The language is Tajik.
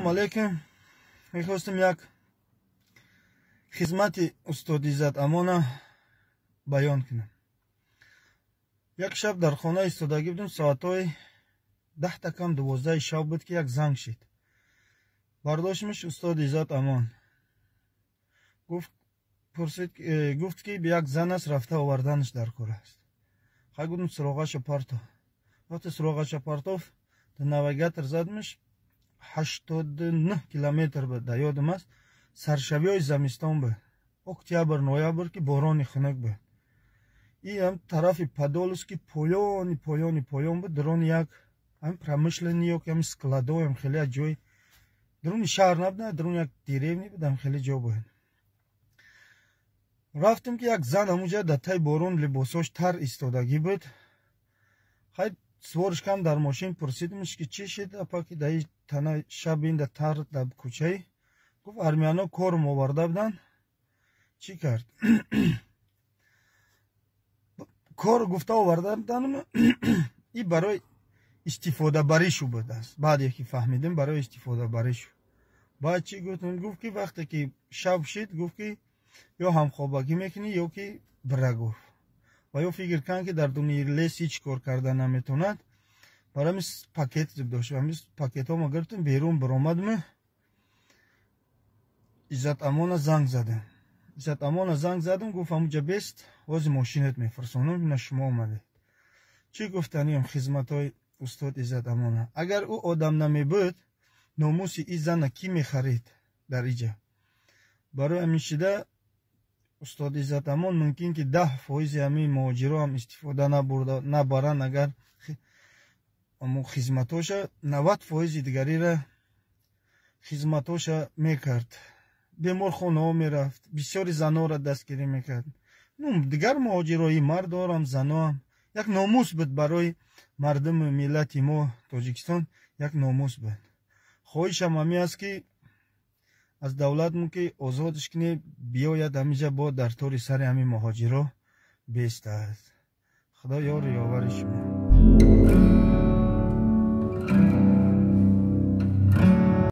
Салом алейкум. Мехостим як хизмати устоди Иззат Амона баён кунам. Як шаб дар хона истодагӣ будем, соатҳои 10 кам 12 шаб буд ки як занг шид. Бардоштимш устоди Иззат Амон. Гуфт ки як зан аст, рафта оварданаш дар кор аст. Хай гуфтам суроғаша партов. Вақти суроғаша партов навигатор задмиш 89 километр буд, дар ёдам аст. Саршавиҳои замистон буд. Октябр, ноябр ки борони хунук буд. И ҳам тарафи Подольск ки поён буд. Дрони як ҳам промышленӣ ёки ҳам складо ҳам хеле як ҷои. Дрони шаҳр набуд, дрони як деревни буд, ҳам хеле ҷо буд. Рафтем ки як зан ҳамуҷа дар таи борон либосош тар истодагӣ буд. Хай свориш кам дар мошин пурсидимш ки чӣ шид, апаки даи тана шаб ин да тар дар кӯчаи. Гуфт армияно корум оварда будан. Чӣ кард? Кор гуфта оварда будан, и барои истифодабаришу буд аст. Баъде ки фаҳмидем барои истифодабаришу. Баъд чӣ гуфтем? Гуфт ки вақте ки шаб шид, гуфт ки ё ҳамхобагӣ мекунӣ, ё ки бира гуфт. Ва ё фикр кан ки дар дуниёи лес ҳеҷ кор карда наметавонад. Барои ҳамин пакет дошт. Ҳамин пакетҳоро гирифтем, берун биромадем. Иззат Амона занг задем. Иззат Амона занг задем, гуфт ҳамуҷа бест, ҳозир машинат мефарсонам, ина шумо омадед. Чӣ гуфтанем хизматҳои устод Иззат Амона? Агар ӯ одам намебуд, номуси ин зана кӣ мехарид дар иҷа? Барои ҳамин шида устоди Иззат Амон мумкин ки 10% ҳамин муҳоҷиро ҳам истифода набаранд, агар хизматоша 90% дигарира хизматоша мекард. Беморхонаҳо мерафт, бисёри занҳоро дастгирӣ мекард. Дигар муҳоҷирои мардорам, занҳоам як номус буд барои мардуми миллати мо Тоҷикистон, як номус буд. хоҳишам ҳамин аст ки аз давлатмон ки озодиш кунед, биёяд ҳамиҷа бо дар тори сари ҳамин муҳоҷиро бестад. Худо ёру ёвари шумо.